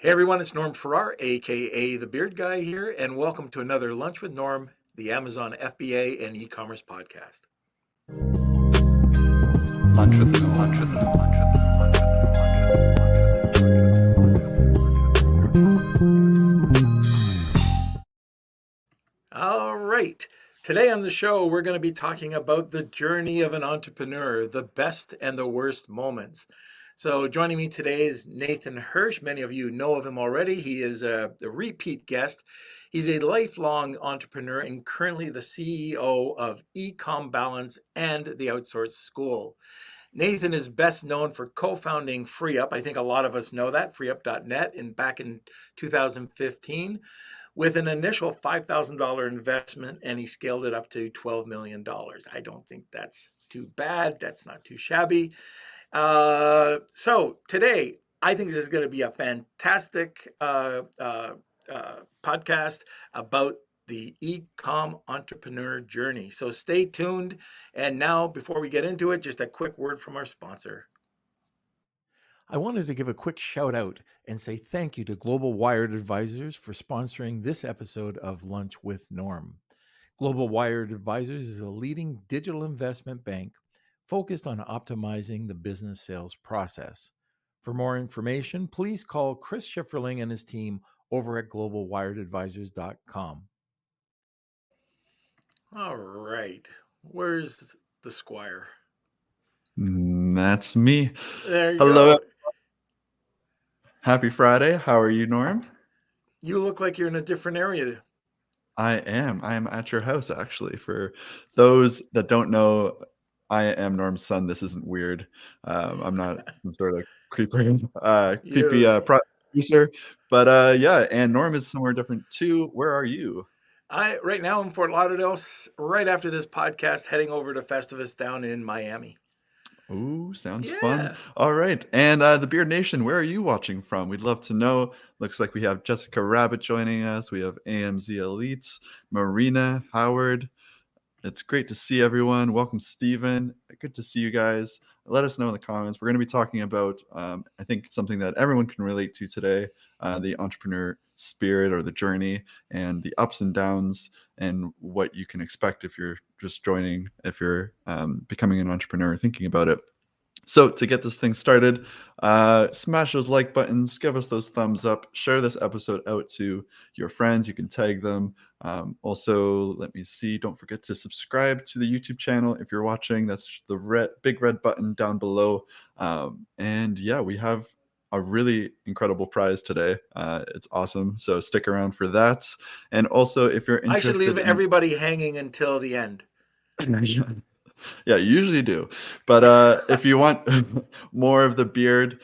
Hey everyone, it's Norm Farrar, aka the Beard Guy here, and welcome to another Lunch with Norm, the Amazon FBA and e-commerce podcast. Lunch with Norm. All right. Today on the show, we're going to be talking about the journey of an entrepreneur, the best and the worst moments. So joining me today is Nathan Hirsch. Many of you know of him already. He is a repeat guest. He's a lifelong entrepreneur and currently the CEO of EcomBalance and the Outsource School. Nathan is best known for co-founding FreeUp. I think a lot of us know that, freeup.net, back in 2015 with an initial $5,000 investment, and he scaled it up to $12 million. I don't think that's too bad. That's not too shabby. So today, I think this is going to be a fantastic podcast about the e-com entrepreneur journey. So stay tuned. And now, before we get into it, just a quick word from our sponsor. I wanted to give a quick shout out and say thank you to Global Wired Advisors for sponsoring this episode of Lunch with Norm. Global Wired Advisors is a leading digital investment bank focused on optimizing the business sales process. For more information, please call Chris Schifferling and his team over at globalwiredadvisors.com. All right. Where's the Squire? That's me. There you Hello. go. Happy Friday. How are you, Norm? You look like you're in a different area. I am. I am at your house, actually. For those that don't know, I am Norm's son. This isn't weird. I'm not some sort of creepy producer. But yeah, and Norm is somewhere different too. Where are you? Right now in Fort Lauderdale, right after this podcast, heading over to Festivus down in Miami. Ooh, sounds fun. Yeah. All right. And the Beard Nation, where are you watching from? We'd love to know. Looks like we have Jessica Rabbit joining us. We have AMZ Elites, Marina, Howard. It's great to see everyone. Welcome, Stephen. Good to see you guys. Let us know in the comments. We're going to be talking about, I think, something that everyone can relate to today, the entrepreneur spirit or the journey and the ups and downs and what you can expect if you're just joining, if you're becoming an entrepreneur, thinking about it. So to get this thing started, smash those like buttons, give us those thumbs up, share this episode out to your friends. You can tag them. Also, let me see, don't forget to subscribe to the YouTube channel if you're watching. That's the big red button down below. And yeah, we have a really incredible prize today. It's awesome. So stick around for that. And also, if you're interested, I should leave everybody hanging until the end. Yeah, you usually do. But if you want more of the Beard,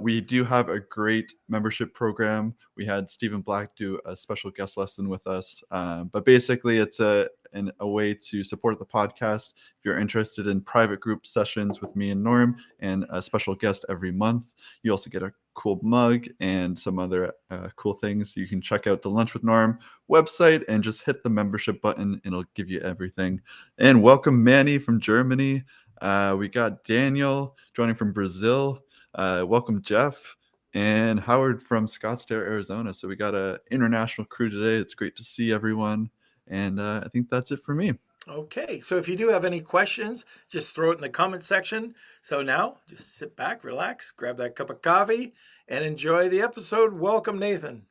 we do have a great membership program. We had Stephen Black do a special guest lesson with us. But basically, it's a way to support the podcast. If you're interested in private group sessions with me and Norm and a special guest every month, you also get a cool mug and some other cool things. You can check out the Lunch with Norm website and just hit the membership button. It'll give you everything. And welcome Manny from Germany. We got Daniel joining from Brazil. Welcome Jeff and Howard from Scottsdale, Arizona. So we got an international crew today. It's great to see everyone. And I think that's it for me. Okay, so if you do have any questions, just throw it in the comment section. So now, just sit back, relax, grab that cup of coffee, and enjoy the episode. Welcome, Nathan.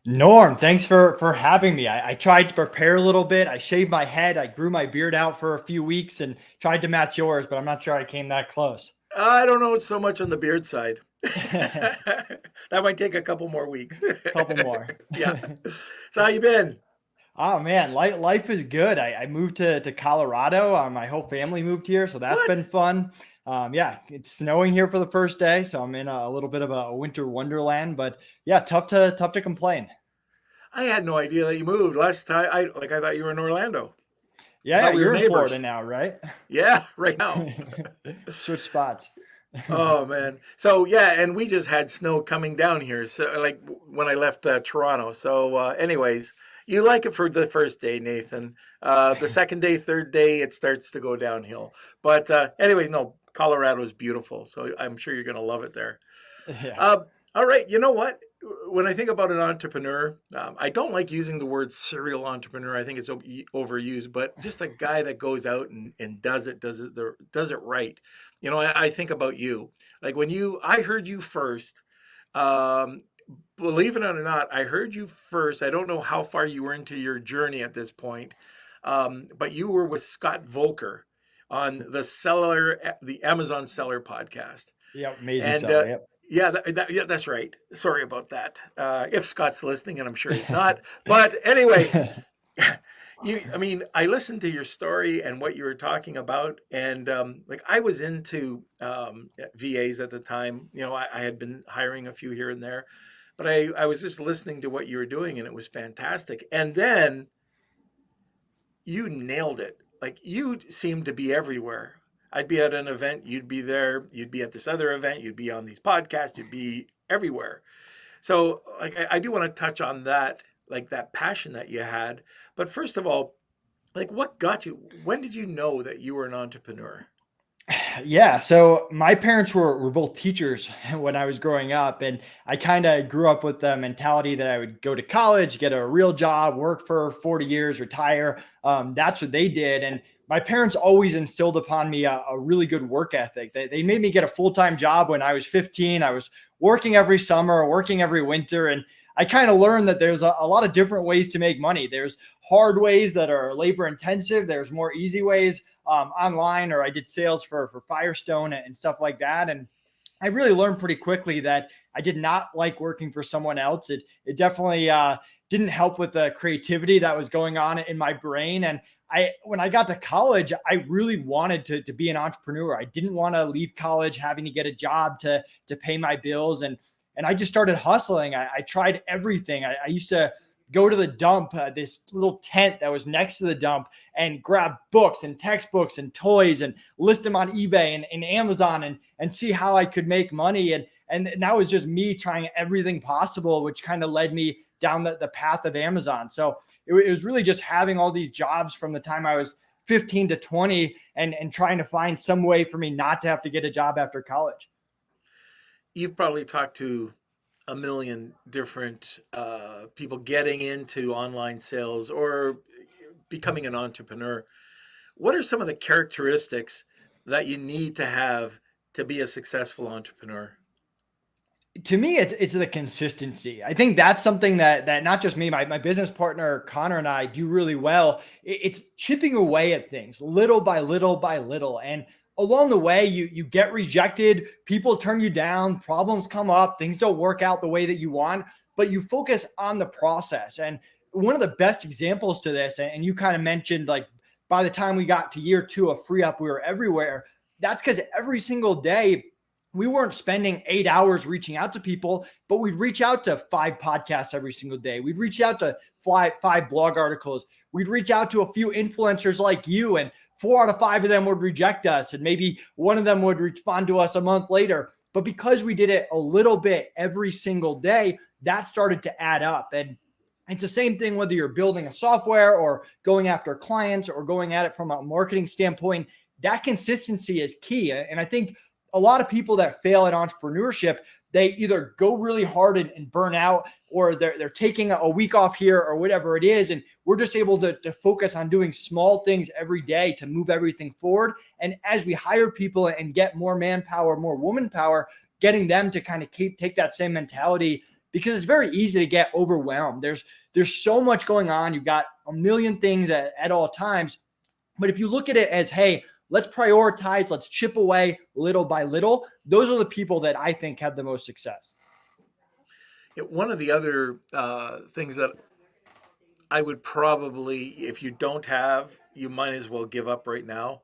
Norm, thanks for having me. I tried to prepare a little bit. I shaved my head. I grew my beard out for a few weeks and tried to match yours, but I'm not sure I came that close. I don't know so much on the beard side. That might take a couple more weeks. Couple more. Yeah. So how you been? Oh man, life is good. I moved to Colorado. My whole family moved here, so that's been fun. Yeah, it's snowing here for the first day, so I'm in a little bit of a winter wonderland. But yeah, tough to complain. I had no idea that you moved. Last time, I thought you were in Orlando. Yeah, you're in Florida now, right? Yeah, right now. Switch spots. Oh man. So yeah, and we just had snow coming down here. So like when I left Toronto. So anyways. You like it for the first day, Nathan. The second day, third day, it starts to go downhill. But anyways, no, Colorado is beautiful. So I'm sure you're going to love it there. Yeah. All right. You know what? When I think about an entrepreneur, I don't like using the word serial entrepreneur. I think it's overused, but just a guy that goes out and does it right. I think about you. Like I heard you first. Um, Believe it or not, I heard you first. I don't know how far you were into your journey at this point, but you were with Scott Volker on the Amazon Seller podcast. Yeah, amazing And seller. Yep. yeah, that's right. Sorry about that. If Scott's listening, and I'm sure he's not. But anyway, I mean, I listened to your story and what you were talking about, and like I was into VAs at the time. I had been hiring a few here and there, but I was just listening to what you were doing, and it was fantastic. And then you nailed it. Like you seemed to be everywhere. I'd be at an event, you'd be there, you'd be at this other event, you'd be on these podcasts, you'd be everywhere. So like I do want to touch on that, like that passion that you had. But first of all, like what got you? When did you know that you were an entrepreneur? Yeah. So my parents were both teachers when I was growing up. And I kind of grew up with the mentality that I would go to college, get a real job, work for 40 years, retire. That's what they did. And my parents always instilled upon me a really good work ethic. They made me get a full-time job when I was 15. I was working every summer, working every winter. And I kind of learned that there's a lot of different ways to make money. There's hard ways that are labor intensive. There's more easy ways online, or I did sales for Firestone and stuff like that. And I really learned pretty quickly that I did not like working for someone else. It definitely didn't help with the creativity that was going on in my brain. And when I got to college, I really wanted to be an entrepreneur. I didn't want to leave college having to get a job to pay my bills. And I just started hustling. I tried everything. I used to go to the dump, this little tent that was next to the dump, and grab books and textbooks and toys and list them on eBay and Amazon and see how I could make money. And that was just me trying everything possible, which kind of led me down the path of Amazon. So it was really just having all these jobs from the time I was 15 to 20 and trying to find some way for me not to have to get a job after college. You've probably talked to a million different people getting into online sales or becoming an entrepreneur. What are some of the characteristics that you need to have to be a successful entrepreneur? To me, it's the consistency. I think that's something that not just me, my business partner Connor and I do really well. It's chipping away at things little by little by little. And along the way, you get rejected, people turn you down, problems come up, things don't work out the way that you want, but you focus on the process. And one of the best examples to this, and you kind of mentioned, like, by the time we got to year 2 of Free Up, we were everywhere. That's because every single day we weren't spending 8 hours reaching out to people, but we'd reach out to 5 podcasts every single day. We'd reach out to five blog articles. We'd reach out to a few influencers like you, and 4 out of 5 of them would reject us. And maybe one of them would respond to us a month later. But because we did it a little bit every single day, that started to add up. And it's the same thing whether you're building a software or going after clients or going at it from a marketing standpoint. That consistency is key. And I think a lot of people that fail at entrepreneurship, they either go really hard and burn out, or they're taking a week off here or whatever it is. And we're just able to focus on doing small things every day to move everything forward. And as we hire people and get more manpower, more woman power, getting them to kind of take that same mentality, because it's very easy to get overwhelmed. There's so much going on. You've got a million things at all times. But if you look at it as, hey, let's prioritize, let's chip away little by little, those are the people that I think have the most success. One of the other things that I would probably, if you don't have, you might as well give up right now,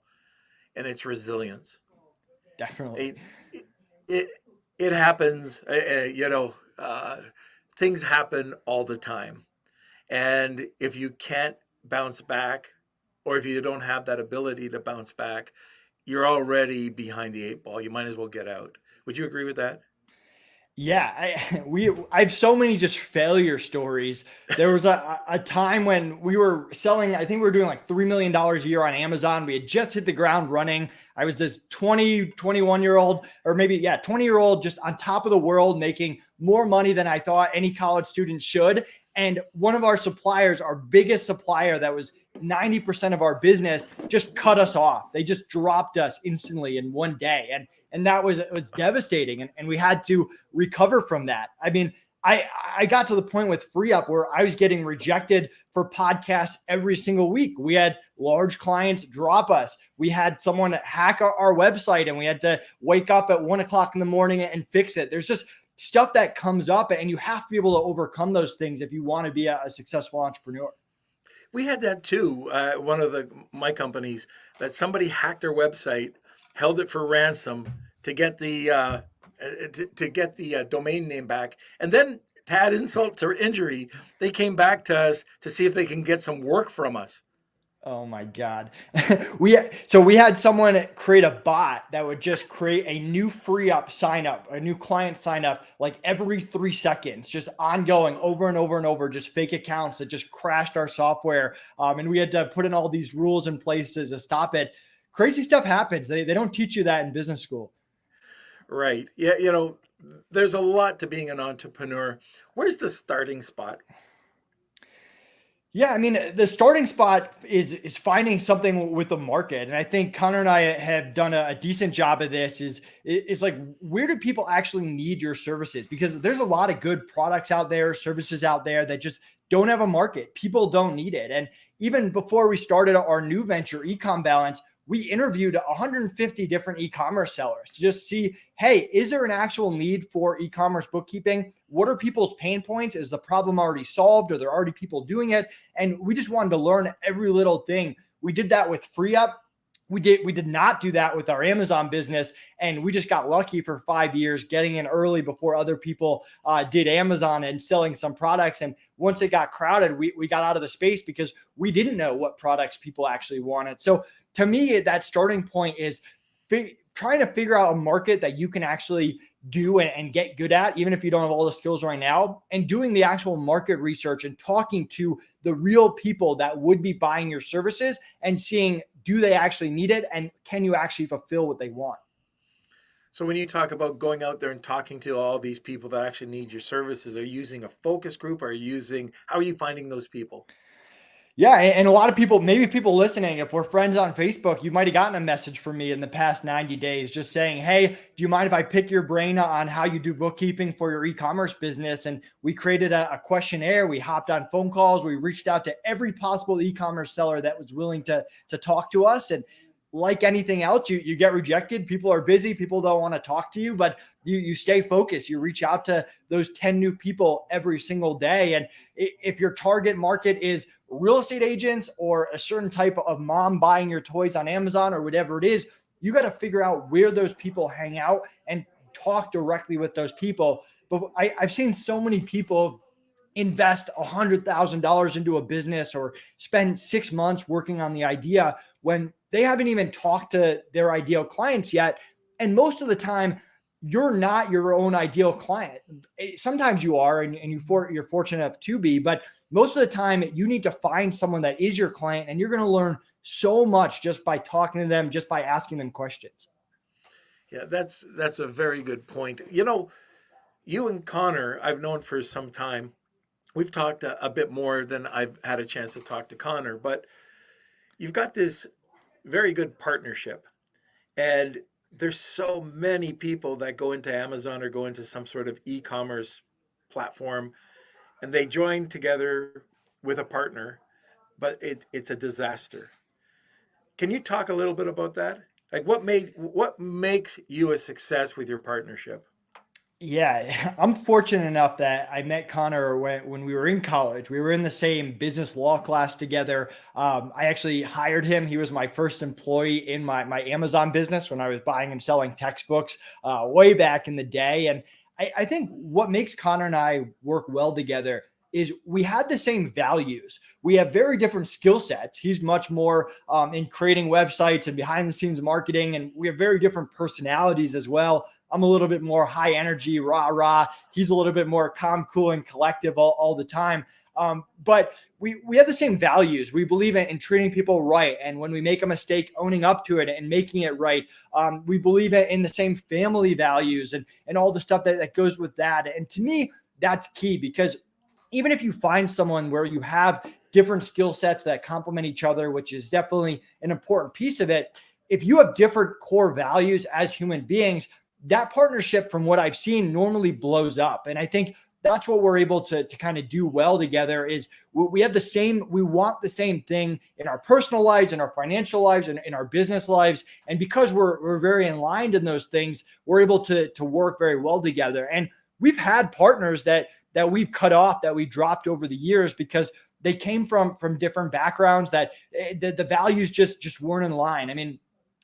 and it's resilience. Definitely. It it happens, things happen all the time, and if you can't bounce back, or if you don't have that ability to bounce back, you're already behind the 8 ball. You might as well get out. Would you agree with that? Yeah, I have so many just failure stories. There was a time when we were selling, I think we were doing like $3 million a year on Amazon. We had just hit the ground running. I was this 21-year-old, or maybe, yeah, 20-year-old, just on top of the world, making more money than I thought any college student should. And one of our suppliers, our biggest supplier that was 90% of our business, just cut us off. They just dropped us instantly in one day. And that was, it was devastating. And we had to recover from that. I mean, I got to the point with FreeUp where I was getting rejected for podcasts every single week. We had large clients drop us. We had someone hack our website, and we had to wake up at 1 o'clock in the morning and fix it. There's just stuff that comes up, and you have to be able to overcome those things if you want to be a successful entrepreneur. We had that too. One of my companies, that somebody hacked their website, held it for ransom to get the domain name back, and then to add insult to injury, they came back to us to see if they can get some work from us. Oh my God. we had someone create a bot that would just create a new FreeUp sign up, a new client sign up, like every 3 seconds, just ongoing over and over and over, just fake accounts that just crashed our software. And we had to put in all these rules in place to stop it. Crazy stuff happens. They don't teach you that in business school. Right. Yeah. There's a lot to being an entrepreneur. Where's the starting spot? Yeah, I mean, the starting spot is finding something with the market, and I think Connor and I have done a decent job of this. Is like, where do people actually need your services? Because there's a lot of good products out there, services out there that just don't have a market. People don't need it. And even before we started our new venture, EcomBalance, we interviewed 150 different e-commerce sellers to just see, hey, is there an actual need for e-commerce bookkeeping? What are people's pain points? Is the problem already solved? Are there already people doing it? And we just wanted to learn every little thing. We did that with FreeUp. We did not do that with our Amazon business. And we just got lucky for 5 years, getting in early before other people did Amazon and selling some products. And once it got crowded, we got out of the space because we didn't know what products people actually wanted. So to me, that starting point is trying to figure out a market that you can actually do and get good at, even if you don't have all the skills right now, and doing the actual market research and talking to the real people that would be buying your services and seeing, do they actually need it? And can you actually fulfill what they want? So when you talk about going out there and talking to all these people that actually need your services, are you using a focus group? How are you finding those people? Yeah. And a lot of people, maybe people listening, if we're friends on Facebook, you might've gotten a message from me in the past 90 days, just saying, hey, do you mind if I pick your brain on how you do bookkeeping for your e-commerce business? And we created a questionnaire. We hopped on phone calls. We reached out to every possible e-commerce seller that was willing to talk to us. And like anything else, you get rejected. People are busy. People don't want to talk to you, but you stay focused. You reach out to those 10 new people every single day. And if your target market is real estate agents or a certain type of mom buying your toys on Amazon or whatever it is, you got to figure out where those people hang out and talk directly with those people. But I've seen so many people invest $100,000 into a business or spend 6 months working on the idea when they haven't even talked to their ideal clients yet. And most of the time, you're not your own ideal client. Sometimes you are, and you're fortunate enough to be, but most of the time you need to find someone that is your client, and you're going to learn so much just by talking to them, just by asking them questions. Yeah, that's a very good point. You and Connor, I've known for some time. We've talked a bit more than I've had a chance to talk to Connor, but you've got this very good partnership. And there's so many people that go into Amazon or go into some sort of e-commerce platform, and they join together with a partner, but it's a disaster. Can you talk a little bit about that? Like, what makes you a success with your partnership? Yeah, I'm fortunate enough that I met Connor when we were in college. We were in the same business law class together. I actually hired him. He was my first employee in my Amazon business when I was buying and selling textbooks way back in the day. And I think what makes Connor and I work well together is we had the same values. We have very different skill sets. He's much more in creating websites and behind the scenes marketing, and we have very different personalities as well. I'm a little bit more high energy, rah, rah. He's a little bit more calm, cool, and collective all the time. But we have the same values. We believe in treating people right. And when we make a mistake, owning up to it and making it right. We believe in the same family values and all the stuff that goes with that. And to me, that's key, because even if you find someone where you have different skill sets that complement each other, which is definitely an important piece of it, if you have different core values as human beings, that partnership, from what I've seen, normally blows up. And I think that's what we're able to kind of do well together is we have the same, we want the same thing in our personal lives, in our financial lives, and in our business lives. And because we're very aligned in those things, we're able to work very well together. And we've had partners that we've cut off, that we dropped over the years because they came from different backgrounds, that the values just weren't in line. I mean,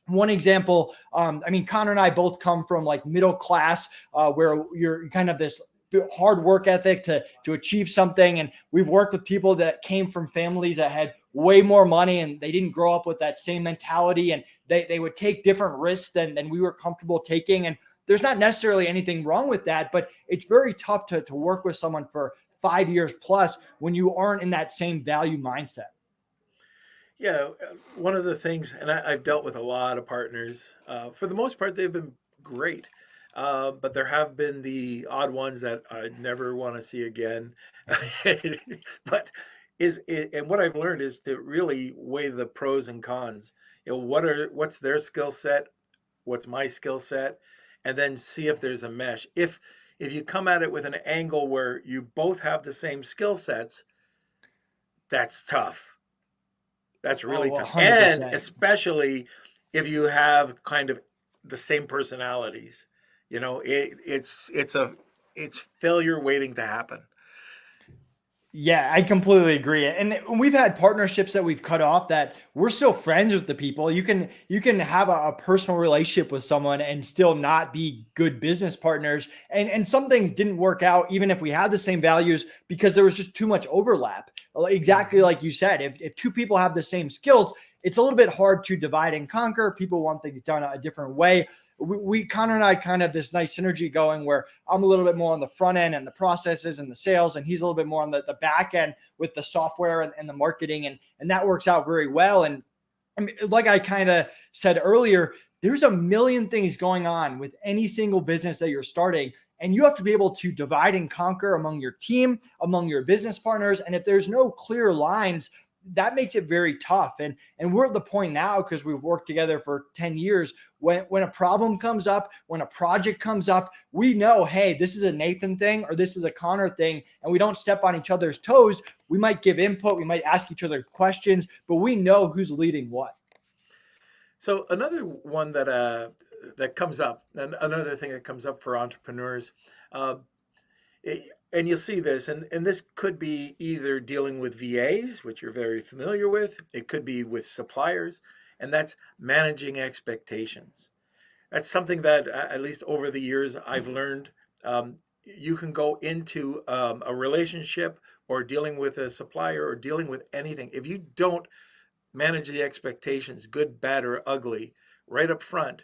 one example, Connor and I both come from like middle class, where you're kind of this hard work ethic to achieve something. And we've worked with people that came from families that had way more money, and they didn't grow up with that same mentality, and they would take different risks than we were comfortable taking. And there's not necessarily anything wrong with that, but it's very tough to work with someone for 5 years plus when you aren't in that same value mindset. Yeah, one of the things, and I've dealt with a lot of partners. For the most part, they've been great, but there have been the odd ones that I never want to see again. But and what I've learned is to really weigh the pros and cons. What's their skill set, what's my skill set, and then see if there's a mesh. If you come at it with an angle where you both have the same skill sets, that's tough. That's really tough. 100%. And especially if you have kind of the same personalities, it's failure waiting to happen. Yeah, I completely agree. And we've had partnerships that we've cut off that we're still friends with the people. You can have a personal relationship with someone and still not be good business partners. And some things didn't work out, even if we had the same values, because there was just too much overlap. Exactly like you said, if two people have the same skills, it's a little bit hard to divide and conquer. People want things done a different way. We Connor and I kind of have this nice synergy going where I'm a little bit more on the front end and the processes and the sales, and he's a little bit more on the back end with the software and the marketing, and that works out very well. And I mean, like I kind of said earlier, there's a million things going on with any single business that you're starting, and you have to be able to divide and conquer among your team, among your business partners. And if there's no clear lines, that makes it very tough. And we're at the point now, because we've worked together for 10 years, when a problem comes up, when a project comes up, we know, hey, this is a Nathan thing or this is a Connor thing, and we don't step on each other's toes. We might give input, we might ask each other questions, but we know who's leading what. So another one that comes up, and another thing that comes up for entrepreneurs, and you'll see this, and this could be either dealing with VAs, which you're very familiar with. It could be with suppliers, and that's managing expectations. That's something that, at least over the years, I've learned. You can go into a relationship or dealing with a supplier or dealing with anything. If you don't manage the expectations, good, bad, or ugly, right up front,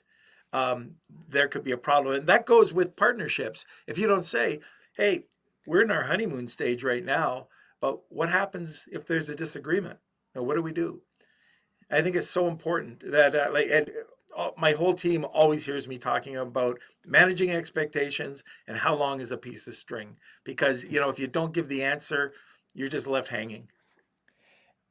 there could be a problem. And that goes with partnerships. If you don't say, hey, we're in our honeymoon stage right now, but what happens if there's a disagreement? What do we do? I think it's so important that my whole team always hears me talking about managing expectations and how long is a piece of string. Because, if you don't give the answer, you're just left hanging.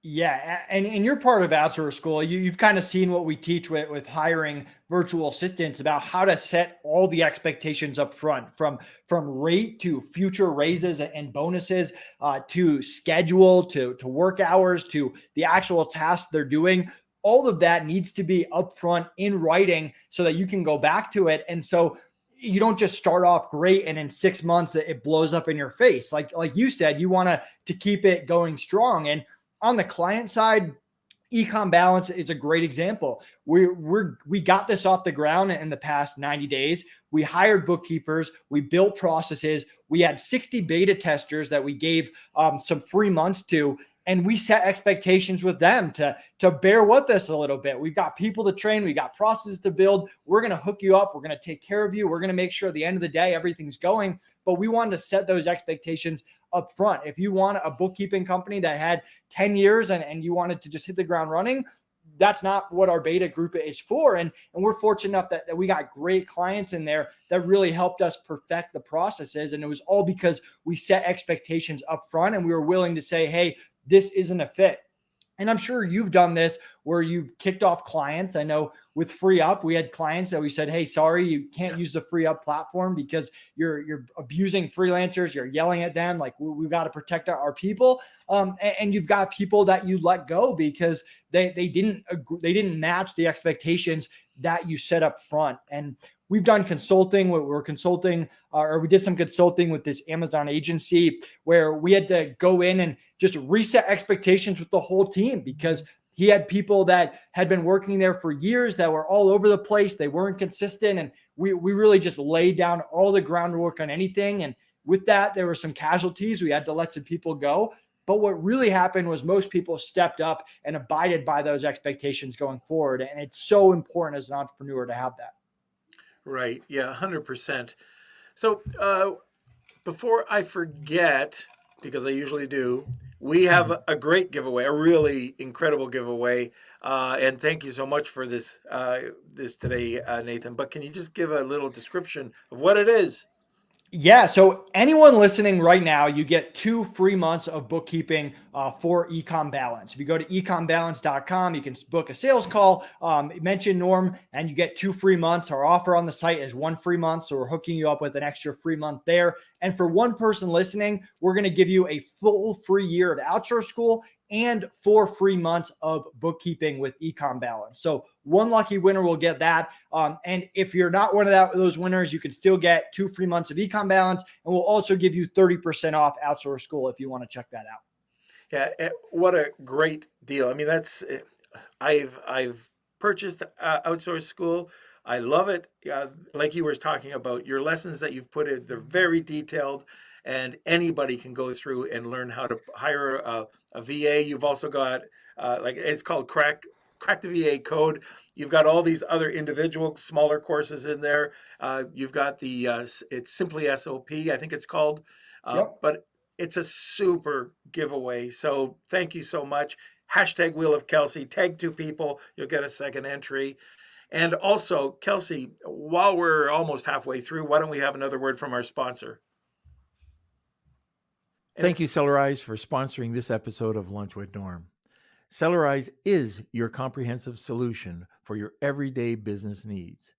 Yeah, and you're part of Outsource School. You've kind of seen what we teach with hiring virtual assistants about how to set all the expectations up front, from rate to future raises and bonuses, to schedule, to work hours, to the actual tasks they're doing. All of that needs to be upfront in writing so that you can go back to it. And so you don't just start off great and in 6 months it blows up in your face. Like you said, you want to keep it going strong. And on the client side, EcomBalance is a great example. We got this off the ground in the past 90 days. We hired bookkeepers, we built processes, we had 60 beta testers that we gave some free months to, and we set expectations with them to bear with us a little bit. We've got people to train, we got processes to build. We're going to hook you up, we're going to take care of you, we're going to make sure at the end of the day everything's going. But we wanted to set those expectations up front. If you want a bookkeeping company that had 10 years and you wanted to just hit the ground running, that's not what our beta group is for. And we're fortunate enough that we got great clients in there that really helped us perfect the processes. And it was all because we set expectations up front and we were willing to say, hey, this isn't a fit. And I'm sure you've done this where you've kicked off clients. I know with Free Up, we had clients that we said, hey, sorry, you can't use the Free Up platform because you're abusing freelancers. You're yelling at them. Like, we've got to protect our people. And you've got people that you let go because they didn't match the expectations that you set up front. And we've done consulting. We're consulting, or we did some consulting with this Amazon agency where we had to go in and just reset expectations with the whole team because he had people that had been working there for years that were all over the place. They weren't consistent. And we really just laid down all the groundwork on anything. And with that, there were some casualties. We had to let some people go. But what really happened was most people stepped up and abided by those expectations going forward. And it's so important as an entrepreneur to have that. Right. Yeah, 100%. So before I forget, because I usually do, we have a great giveaway, a really incredible giveaway. And thank you so much for this today, Nathan. But can you just give a little description of what it is? Yeah. So anyone listening right now, you get 2 free months of bookkeeping for EcomBalance. If you go to EcomBalance.com, you can book a sales call, mention Norm, and you get 2 free months. Our offer on the site is 1 free month. So we're hooking you up with an extra free month there. And for one person listening, we're going to give you a full free year of Outsource school and 4 free months of bookkeeping with EcomBalance. So one lucky winner will get that. And if you're not one of those winners, you can still get 2 free months of EcomBalance, and we'll also give you 30% off Outsource school if you want to check that out. Yeah, what a great deal. I mean, that's I've purchased Outsource school. I love it. Like you were talking about, your lessons that you've put in, they're very detailed, and anybody can go through and learn how to hire a VA. You've also got like it's called Crack the VA Code. You've got all these other individual smaller courses in there. You've got the it's Simply SOP, I think it's called. Yep. But it's a super giveaway. So thank you so much. Hashtag Wheel of Kelsey. Tag 2 people. You'll get a second entry. And also, Kelsey, while we're almost halfway through, why don't we have another word from our sponsor? Thank you, Cellarize, for sponsoring this episode of Lunch with Norm. Cellarize is your comprehensive solution for your everyday business needs.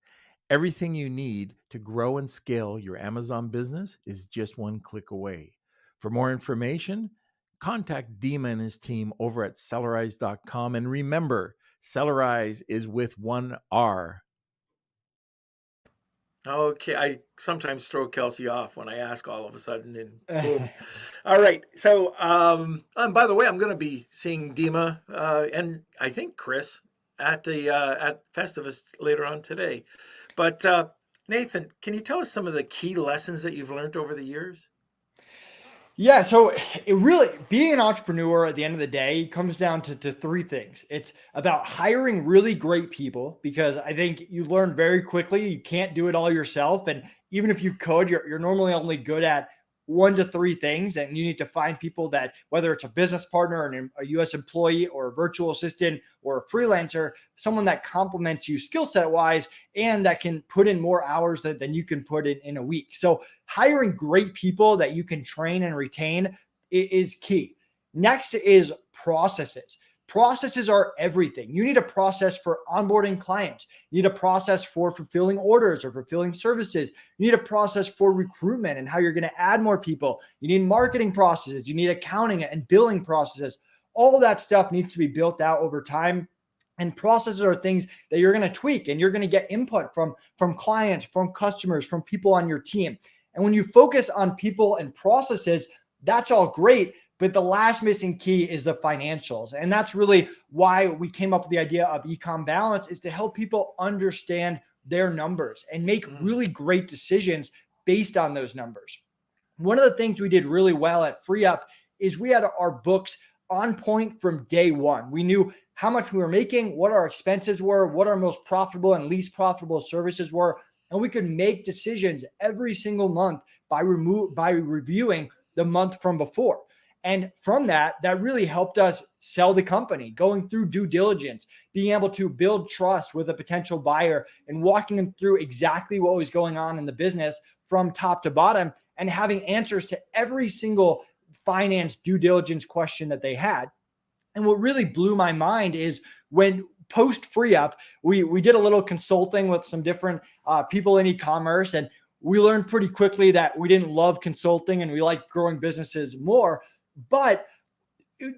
Everything you need to grow and scale your Amazon business is just one click away. For more information, contact Dima and his team over at Cellarize.com. And remember, Cellarize is with 1 R. Okay, I sometimes throw Kelsey off when I ask all of a sudden, and boom. All right, so and by the way, I'm going to be seeing Dima and I think Chris at the at Festivus later on today. But Nathan, can you tell us some of the key lessons that you've learned over the years? Yeah. So it really, being an entrepreneur at the end of the day comes down to 3 things. It's about hiring really great people, because I think you learn very quickly, you can't do it all yourself. And even if you could, you're normally only good at 1 to 3 things. And you need to find people that, whether it's a business partner, a US employee, or a virtual assistant, or a freelancer, someone that complements you skill set wise and that can put in more hours than you can put in a week. So hiring great people that you can train and retain is key. Next is processes. Processes are everything. You need a process for onboarding clients. You need a process for fulfilling orders or fulfilling services. You need a process for recruitment and how you're going to add more people. You need marketing processes. You need accounting and billing processes. All of that stuff needs to be built out over time. And processes are things that you're going to tweak, and you're going to get input from clients, from customers, from people on your team. And when you focus on people and processes, that's all great. But the last missing key is the financials. And that's really why we came up with the idea of EcomBalance, is to help people understand their numbers and make really great decisions based on those numbers. One of the things we did really well at FreeUp is we had our books on point from day one. We knew how much we were making, what our expenses were, what our most profitable and least profitable services were, and we could make decisions every single month by reviewing the month from before. And from that really helped us sell the company, going through due diligence, being able to build trust with a potential buyer and walking them through exactly what was going on in the business from top to bottom and having answers to every single finance due diligence question that they had. And what really blew my mind is when post FreeUp, we did a little consulting with some different people in e-commerce, and we learned pretty quickly that we didn't love consulting and we liked growing businesses more, but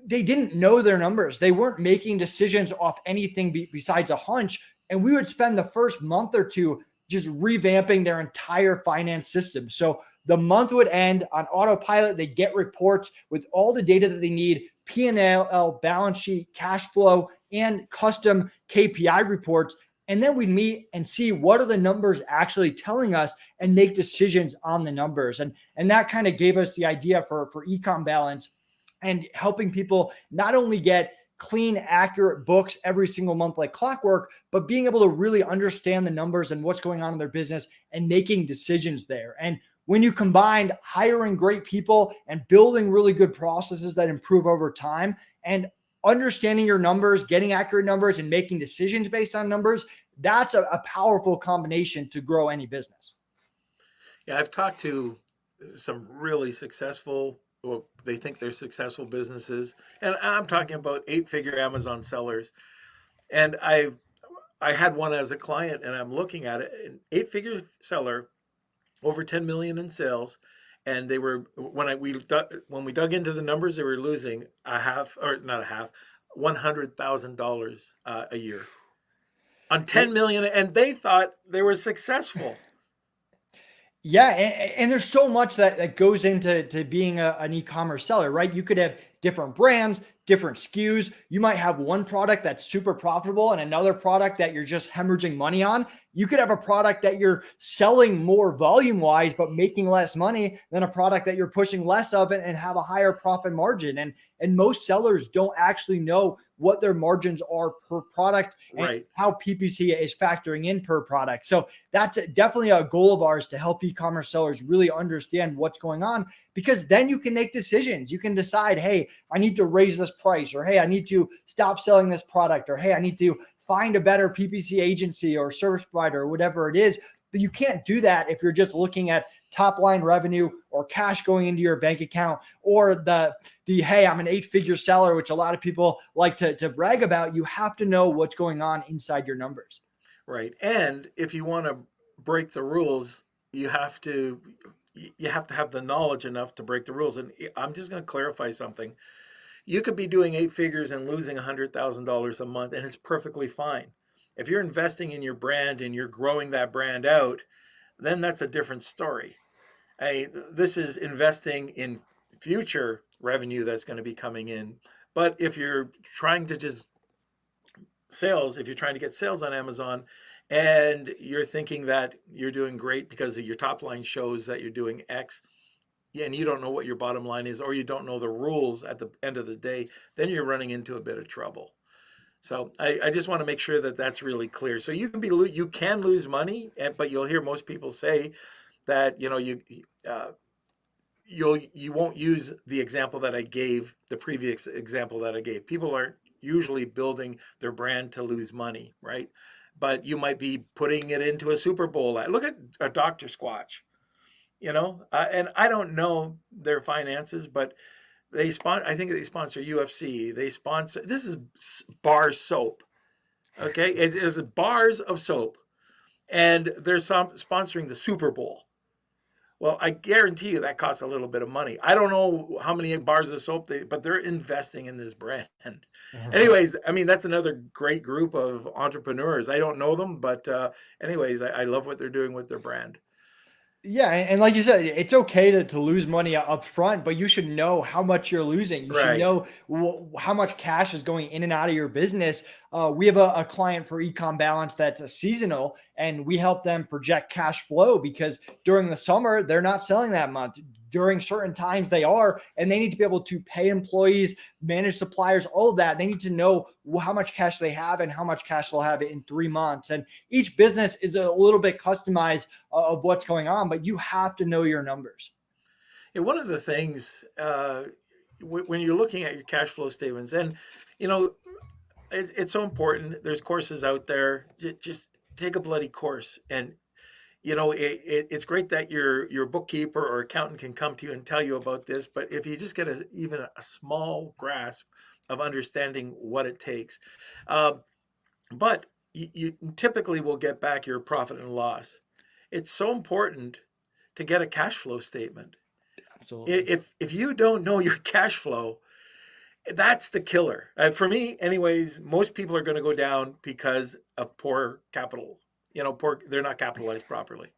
they didn't know their numbers. They weren't making decisions off anything besides a hunch. And we would spend the first month or two just revamping their entire finance system. So the month would end on autopilot. They get reports with all the data that they need, P&L, balance sheet, cash flow, and custom KPI reports. And then we'd meet and see what are the numbers actually telling us and make decisions on the numbers. And that kind of gave us the idea for EcomBalance and helping people not only get clean, accurate books every single month like clockwork, but being able to really understand the numbers and what's going on in their business and making decisions there. And when you combine hiring great people and building really good processes that improve over time and understanding your numbers, getting accurate numbers and making decisions based on numbers, that's a powerful combination to grow any business. Yeah, I've talked to some really successful, well, they think they're successful businesses, and I'm talking about 8-figure Amazon sellers. And I had one as a client, and I'm looking at it, an 8-figure seller, over 10 million in sales, and they were when we dug into the numbers, they were losing $100,000 a year on 10 million, and they thought they were successful. Yeah, and there's so much that goes into being an e-commerce seller, right? You could have different brands, different SKUs. You might have one product that's super profitable and another product that you're just hemorrhaging money on. You could have a product that you're selling more volume-wise, but making less money than a product that you're pushing less of it and have a higher profit margin. And most sellers don't actually know what their margins are per product and Right. how PPC is factoring in per product. So that's definitely a goal of ours to help e-commerce sellers really understand what's going on, because then you can make decisions. You can decide, hey, I need to raise this price, or hey, I need to stop selling this product, or hey, I need to find a better PPC agency or service provider or whatever it is. But you can't do that if you're just looking at top line revenue or cash going into your bank account, or the hey, I'm an 8-figure seller, which a lot of people like to brag about. You have to know what's going on inside your numbers. Right. And if you want to break the rules, you have to have the knowledge enough to break the rules. And I'm just going to clarify something. You could be doing 8 figures and losing $100,000 a month, and it's perfectly fine. If you're investing in your brand and you're growing that brand out, then that's a different story. This is investing in future revenue that's going to be coming in. But if you're trying to get sales on Amazon, and you're thinking that you're doing great because your top line shows that you're doing X, and you don't know what your bottom line is, or you don't know the rules at the end of the day, then you're running into a bit of trouble. So I just want to make sure that that's really clear. So you can lose money, but you'll hear most people say that you won't use the example that I gave, the previous example that I gave. People aren't usually building their brand to lose money, right? But you might be putting it into a Super Bowl ad. Look at a Dr. Squatch, and I don't know their finances, but I think they sponsor UFC. This is bar soap. Okay. It's bars of soap, and they're sponsoring the Super Bowl. Well, I guarantee you that costs a little bit of money. I don't know how many bars of soap but they're investing in this brand. Anyways, I mean, that's another great group of entrepreneurs. I don't know them, but anyways, I love what they're doing with their brand. Yeah, and like you said, it's okay to lose money up front, but you should know how much you're losing. You should know how much cash is going in and out of your business. We have a client for EcomBalance that's seasonal, and we help them project cash flow, because during the summer, they're not selling that month. During certain times they are, and they need to be able to pay employees, manage suppliers, all of that. They need to know how much cash they have and how much cash they'll have in 3 months. And each business is a little bit customized of what's going on, but you have to know your numbers. And one of the things when you're looking at your cash flow statements, and it's so important. There's courses out there. Just take a bloody course, and it's great that your bookkeeper or accountant can come to you and tell you about this. But if you just get even a small grasp of understanding what it takes, but you typically will get back your profit and loss. It's so important to get a cash flow statement. Absolutely. If you don't know your cash flow, that's the killer. For me, anyways, most people are going to go down because of poor capital. They're not capitalized properly.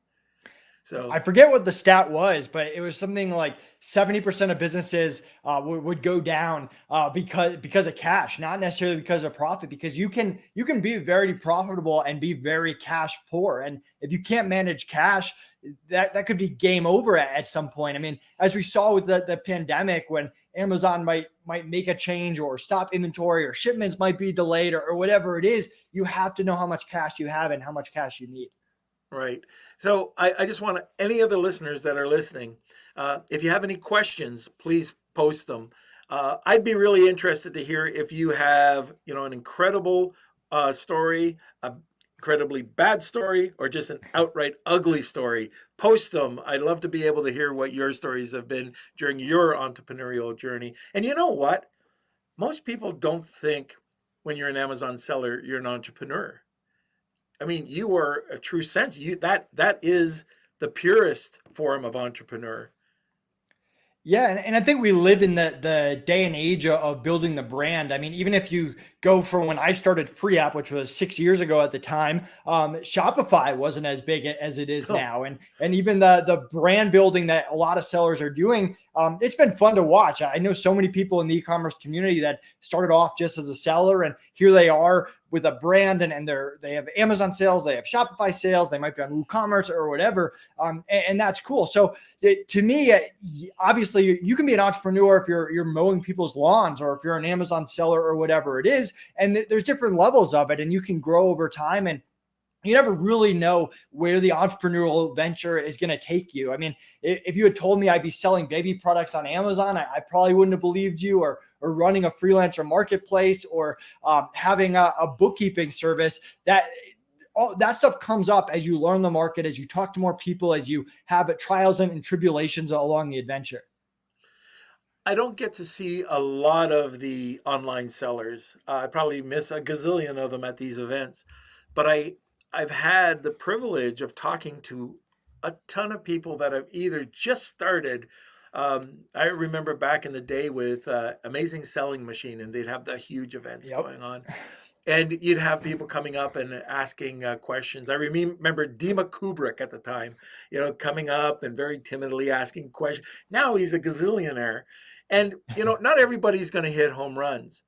So I forget what the stat was, but it was something like 70% of businesses would go down because of cash, not necessarily because of profit, because you can be very profitable and be very cash poor. And if you can't manage cash, that could be game over at some point. I mean, as we saw with the pandemic, when Amazon might make a change or stop inventory, or shipments might be delayed, or whatever it is, you have to know how much cash you have and how much cash you need. right. So I just want any of the listeners that are listening, if you have any questions, please post them. I'd be really interested to hear if you have, an incredible story, a incredibly bad story, or just an outright ugly story. Post them. I'd love to be able to hear what your stories have been during your entrepreneurial journey. And you know what? Most people don't think when you're an Amazon seller, you're an entrepreneur. I mean, you are a true sense. That is the purest form of entrepreneur. Yeah, and I think we live in the day and age of building the brand. I mean, even if you go from when I started Free App, which was 6 years ago at the time, Shopify wasn't as big as it is now, and even the brand building that a lot of sellers are doing, it's been fun to watch. I know so many people in the e-commerce community that started off just as a seller, and here they are with a brand, and they have Amazon sales, they have Shopify sales, they might be on Ecommerce or whatever, and that's cool. So to me, obviously, you can be an entrepreneur if you're mowing people's lawns, or if you're an Amazon seller or whatever it is, and there's different levels of it, and you can grow over time, and you never really know where the entrepreneurial venture is going to take you. I mean, if you had told me I'd be selling baby products on Amazon, I probably wouldn't have believed you, or running a freelancer marketplace, or having a bookkeeping service. All that stuff comes up as you learn the market, as you talk to more people, as you have trials and tribulations along the adventure. I don't get to see a lot of the online sellers. I probably miss a gazillion of them at these events, but I've had the privilege of talking to a ton of people that have either just started. I remember back in the day with Amazing Selling Machine, and they'd have the huge events going on. And you'd have people coming up and asking questions. I remember Dima Kubrick at the time, coming up and very timidly asking questions. Now he's a gazillionaire. And, not everybody's going to hit home runs.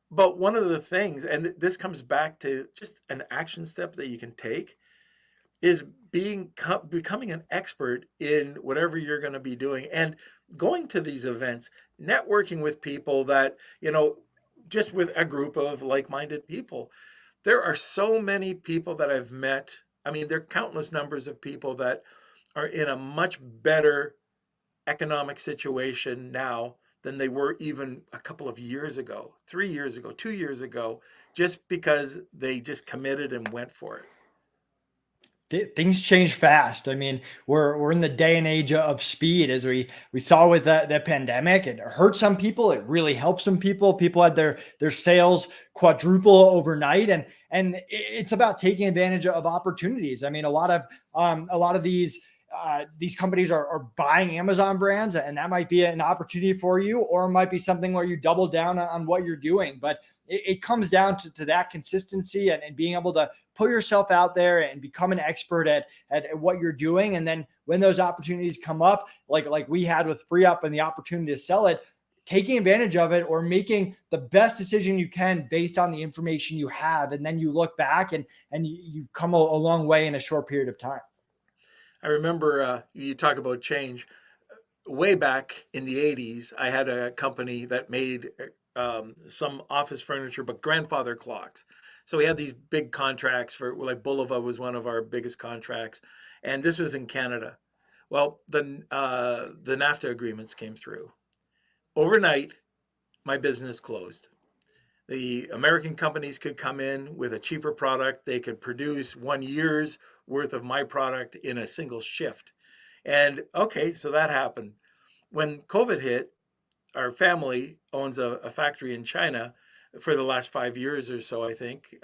But one of the things, and this comes back to just an action step that you can take, is becoming an expert in whatever you're going to be doing, and going to these events, networking with people that, just with a group of like-minded people. There are so many people that I've met. I mean, there are countless numbers of people that are in a much better economic situation now than they were even a couple of years ago, 3 years ago, 2 years ago, just because they just committed and went for it. Things change fast. I mean, we're in the day and age of speed, as we saw with the pandemic. It hurt some people. It really helped some people. People had their sales quadruple overnight, and it's about taking advantage of opportunities. I mean, a lot of these companies are buying Amazon brands, and that might be an opportunity for you, or it might be something where you double down on what you're doing. But it comes down to that consistency and being able to put yourself out there and become an expert at what you're doing. And then when those opportunities come up, like we had with Free Up and the opportunity to sell it, taking advantage of it or making the best decision you can based on the information you have. And then you look back and you've come a long way in a short period of time. I remember you talk about change. Way back in the 80s, I had a company that made some office furniture, but grandfather clocks. So we had these big contracts for, like, Bulova was one of our biggest contracts, and this was in Canada. Well, the NAFTA agreements came through. Overnight, my business closed. The American companies could come in with a cheaper product. They could produce 1 year's worth of my product in a single shift. And okay, so that happened. When COVID hit, our family owns a factory in China for the last 5 years or so, I think,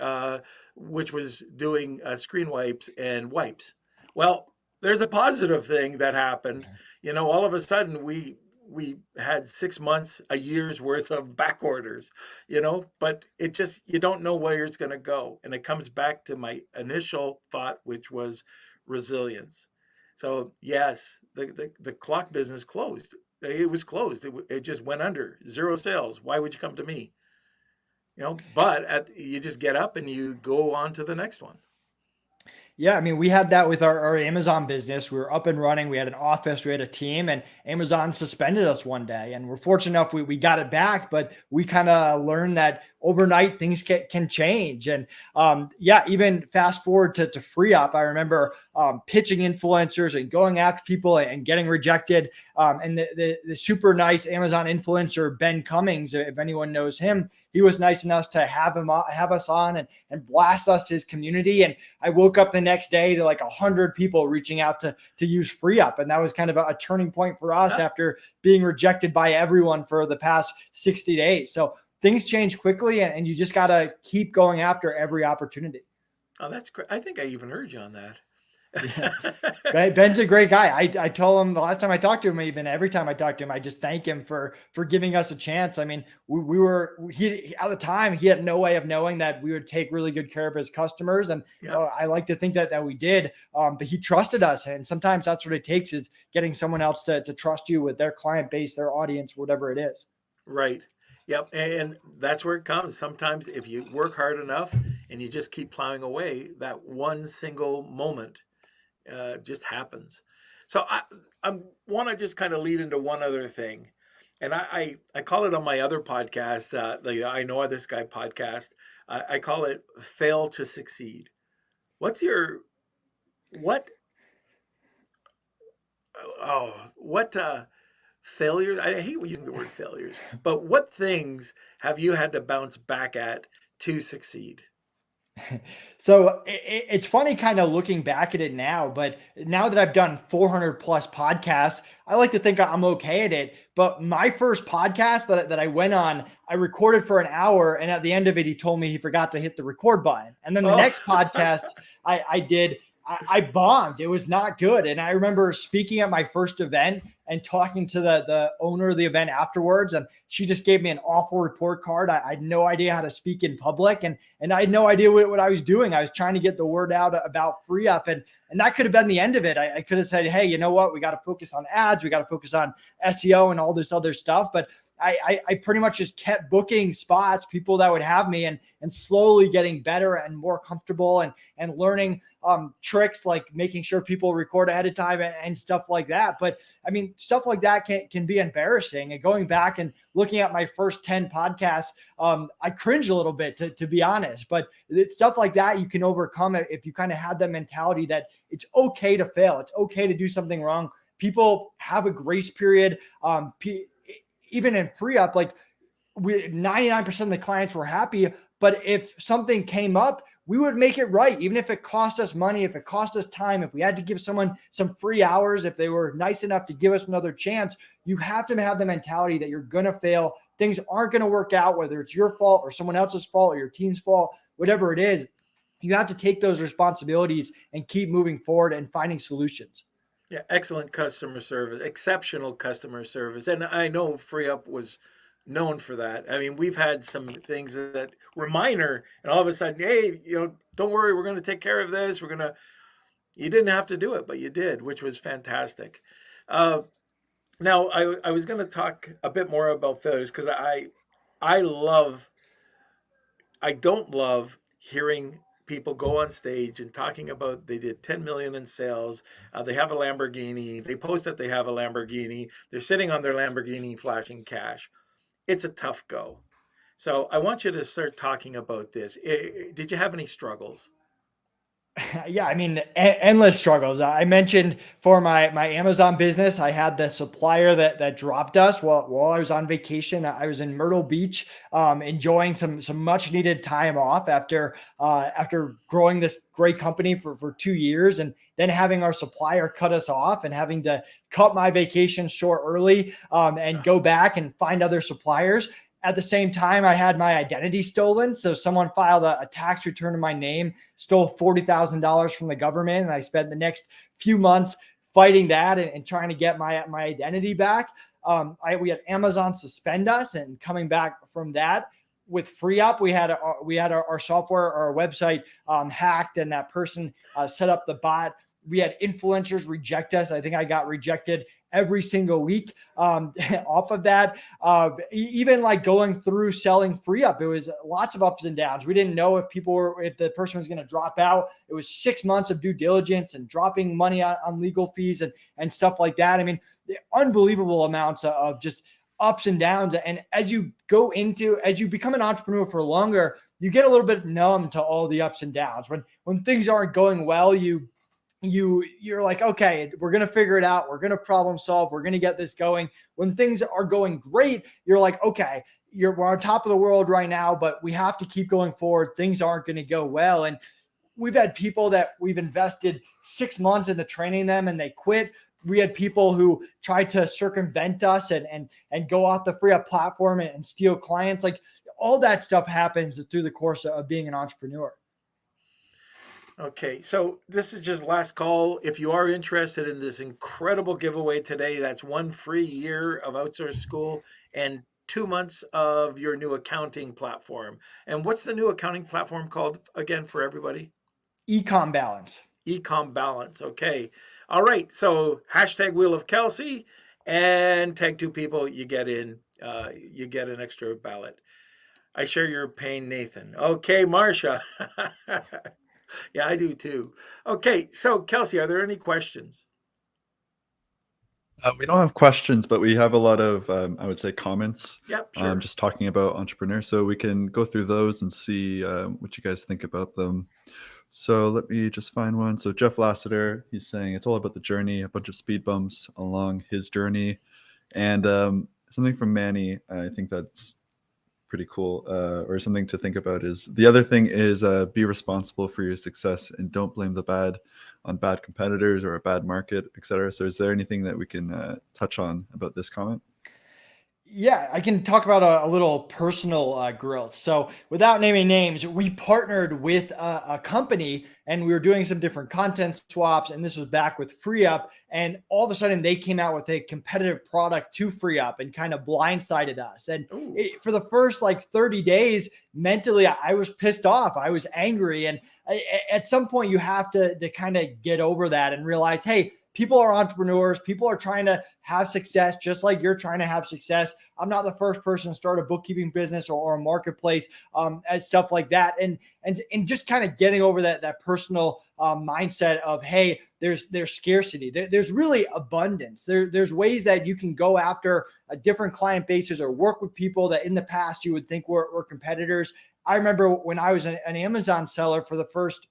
which was doing screen wipes and wipes. Well, there's a positive thing that happened. All of a sudden we had 6 months, a year's worth of back orders, but it just, you don't know where it's going to go. And it comes back to my initial thought, which was resilience. So yes, the clock business closed. It was closed. It just went under, zero sales. Why would you come to me? But you just get up and you go on to the next one. Yeah, I mean, we had that with our Amazon business. We were up and running. We had an office, we had a team, and Amazon suspended us one day. And we're fortunate enough we got it back, but we kind of learned that overnight things can change. And yeah, even fast forward to FreeUp, I remember pitching influencers and going after people and getting rejected. And the super nice Amazon influencer, Ben Cummings, if anyone knows him, he was nice enough to have us on and blast us to his community. And I woke up the next day to like 100 people reaching out to use FreeUp. And that was kind of a turning point for us after being rejected by everyone for the past 60 days. So things change quickly, and you just got to keep going after every opportunity. Oh, that's great. I think I even heard you on that. Yeah. Ben's a great guy. I told him the last time I talked to him, even every time I talked to him, I just thank him for giving us a chance. I mean, he at the time, he had no way of knowing that we would take really good care of his customers. And I like to think that we did, but he trusted us. And sometimes that's what it takes, is getting someone else to trust you with their client base, their audience, whatever it is. Right. Yep. And that's where it comes. Sometimes if you work hard enough and you just keep plowing away, that one single moment just happens. So I want to just kind of lead into one other thing. And I call it on my other podcast, the I Know This Guy podcast, I call it Fail to Succeed. What failures, I hate using the word failures, but what things have you had to bounce back at to succeed? So it's funny kind of looking back at it now, but now that I've done 400 plus podcasts, I like to think I'm okay at it. But my first podcast that I went on, I recorded for an hour, and at the end of it, he told me he forgot to hit the record button. And then the next podcast I did, I bombed. It was not good. And I remember speaking at my first event and talking to the owner of the event afterwards. And she just gave me an awful report card. I had no idea how to speak in public. And I had no idea what I was doing. I was trying to get the word out about FreeUp. And that could have been the end of it. I could have said, hey, you know what? We got to focus on ads. We got to focus on SEO and all this other stuff. But I pretty much just kept booking spots, people that would have me, and slowly getting better and more comfortable and learning tricks like making sure people record ahead of time and stuff like that. But I mean, stuff like that can be embarrassing. And going back and looking at my first 10 podcasts, I cringe a little bit, to be honest. But stuff like that you can overcome it if you kind of have that mentality that it's okay to fail. It's okay to do something wrong. People have a grace period. Even in FreeUp, like 99% of the clients were happy, but if something came up, we would make it right. Even if it cost us money, if it cost us time, if we had to give someone some free hours, if they were nice enough to give us another chance, you have to have the mentality that you're going to fail. Things aren't going to work out, whether it's your fault or someone else's fault or your team's fault, whatever it is. You have to take those responsibilities and keep moving forward and finding solutions. Yeah, excellent customer service, exceptional customer service. And I know FreeUp was known for that. I mean, we've had some things that were minor, and all of a sudden, hey, don't worry, we're going to take care of this. You didn't have to do it, but you did, which was fantastic. Now, I was going to talk a bit more about failures because I love I don't love hearing people go on stage and talking about they did 10 million in sales. They have a Lamborghini. They post that they have a Lamborghini. They're sitting on their Lamborghini flashing cash. It's a tough go. So I want you to start talking about this. Did you have any struggles? Yeah, I mean, endless struggles. I mentioned for my Amazon business, I had the supplier that dropped us while I was on vacation. I was in Myrtle Beach, enjoying some much needed time off after growing this great company for 2 years, and then having our supplier cut us off and having to cut my vacation short early, and go back and find other suppliers. At the same time, I had my identity stolen. So someone filed a tax return in my name, stole $40,000 from the government. And I spent the next few months fighting that and trying to get my identity back. We had Amazon suspend us, and coming back from that with FreeUp, we had our software, our website hacked, and that person set up the bot. We had influencers reject us. I think I got rejected every single week off of that. Even like going through selling FreeUp, it was lots of ups and downs. We didn't know if the person was going to drop out. It was 6 months of due diligence and dropping money on legal fees and stuff like that. I mean, unbelievable amounts of just ups and downs. And as you become an entrepreneur for longer, you get a little bit numb to all the ups and downs. When things aren't going well, you're like, okay, we're going to figure it out. We're going to problem solve. We're going to get this going. When things are going great, you're like, okay, we're on top of the world right now, but we have to keep going forward. Things aren't going to go well. And we've had people that we've invested 6 months into training them and they quit. We had people who tried to circumvent us and go off the FreeUp platform and steal clients. Like, all that stuff happens through the course of being an entrepreneur. Okay, so this is just last call. If you are interested in this incredible giveaway today, that's 1 free year of Outsource School and 2 months of your new accounting platform. And what's the new accounting platform called again for everybody? EcomBalance. EcomBalance. Okay. All right. So hashtag Wheel of Kelsey and tag 2 people. You get an extra ballot. I share your pain, Nathan. Okay, Marcia. Yeah, I do too. Okay, so Kelsey, are there any questions? We don't have questions, but we have a lot of, I would say, comments, Yep, sure. just talking about entrepreneurs. So we can go through those and see what you guys think about them. So let me just find one. So Jeff Lassiter, he's saying it's all about the journey, a bunch of speed bumps along his journey. And something from Manny, I think that's pretty cool, or something to think about is the other thing is be responsible for your success and don't blame the bad on bad competitors or a bad market, etc. So is there anything that we can touch on about this comment? Yeah, I can talk about a little personal growth. So, without naming names, we partnered with a company and we were doing some different content swaps. And this was back with FreeUp. And all of a sudden, they came out with a competitive product to FreeUp and kind of blindsided us. And for the first like 30 days, mentally, I was pissed off. I was angry. And at some point, you have to kind of get over that and realize, hey, people are entrepreneurs. People are trying to have success just like you're trying to have success. I'm not the first person to start a bookkeeping business or a marketplace and stuff like that. And just kind of getting over that personal mindset of, hey, there's scarcity. There's really abundance. There's ways that you can go after different client bases or work with people that in the past you would think were competitors. I remember when I was an Amazon seller for the first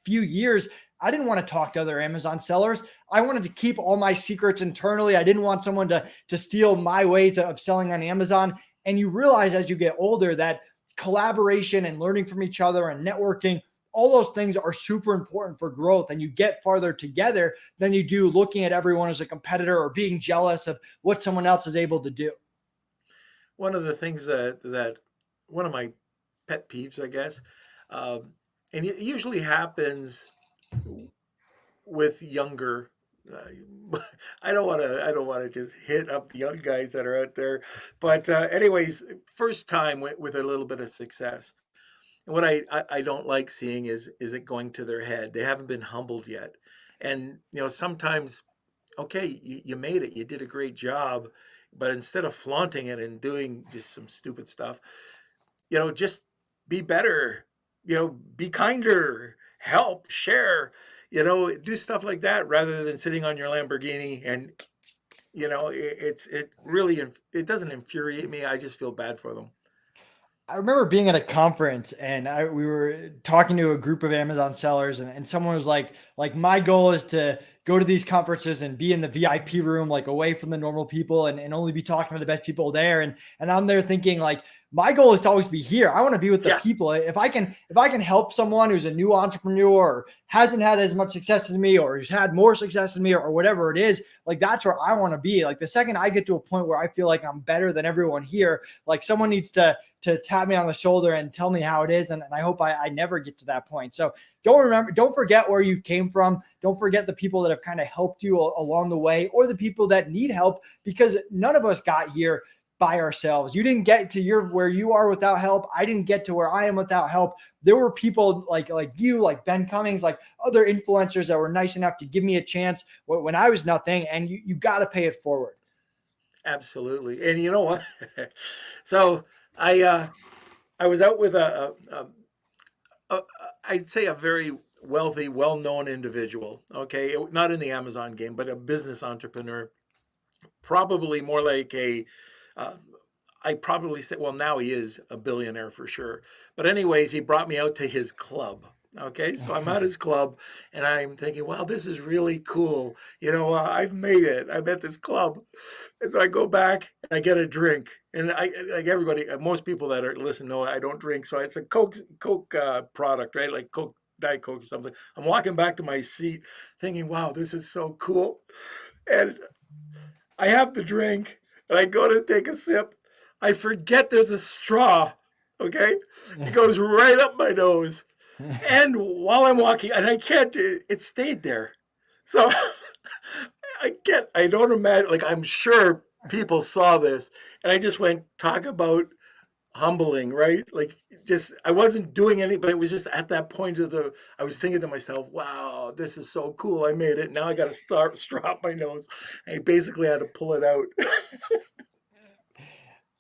few years, I didn't want to talk to other Amazon sellers. I wanted to keep all my secrets internally. I didn't want someone to steal my ways of selling on Amazon. And you realize as you get older that collaboration and learning from each other and networking, all those things are super important for growth. And you get farther together than you do looking at everyone as a competitor or being jealous of what someone else is able to do. One of the things that one of my pet peeves, I guess, and it usually happens with younger. I don't want to just hit up the young guys that are out there, but anyways, first time with a little bit of success. And what I don't like seeing is it going to their head. They haven't been humbled yet, and sometimes okay, you made it, you did a great job, but instead of flaunting it and doing just some stupid stuff, just be better, be kinder, help, share, do stuff like that rather than sitting on your Lamborghini. And it really it doesn't infuriate me. I just feel bad for them. I remember being at a conference and we were talking to a group of Amazon sellers, and someone was like, my goal is to go to these conferences and be in the VIP room, like away from the normal people, and only be talking to the best people there. And I'm there thinking, like, my goal is to always be here. I want to be with the people. If I can help someone who's a new entrepreneur or hasn't had as much success as me, or who's had more success than me, or whatever it is, like, that's where I want to be. Like, the second I get to a point where I feel like I'm better than everyone here, like, someone needs to tap me on the shoulder and tell me how it is. And I hope I never get to that point. So don't forget where you came from. Don't forget the people that have kind of helped you along the way, or the people that need help, because none of us got here by ourselves. You didn't get to where you are without help. I didn't get to where I am without help. There were people like you, like Ben Cummings, like other influencers that were nice enough to give me a chance when I was nothing, and you got to pay it forward. Absolutely. And you know what? So I was out with I'd say a very wealthy, well-known individual. Okay, not in the Amazon game, but a business entrepreneur. Probably more like I probably say, well, now he is a billionaire for sure. But anyways, he brought me out to his club. Okay, so I'm at his club and I'm thinking, wow, this is really cool. I've made it. I'm at this club. And so I go back and I get a drink. And I, like everybody, most people that are listening know I don't drink. So it's a Coke product, right? Like Coke, Diet Coke or something. I'm walking back to my seat thinking, wow, this is so cool. And I have the drink and I go to take a sip. I forget there's a straw. Okay. It goes right up my nose. And while I'm walking, and I can't, it stayed there. So I don't imagine, like, I'm sure people saw this. And I just went, talk about humbling, right? Like, just, I wasn't doing any, but it was just at that point I was thinking to myself, wow, this is so cool. I made it. Now I got to straw up my nose. I basically had to pull it out.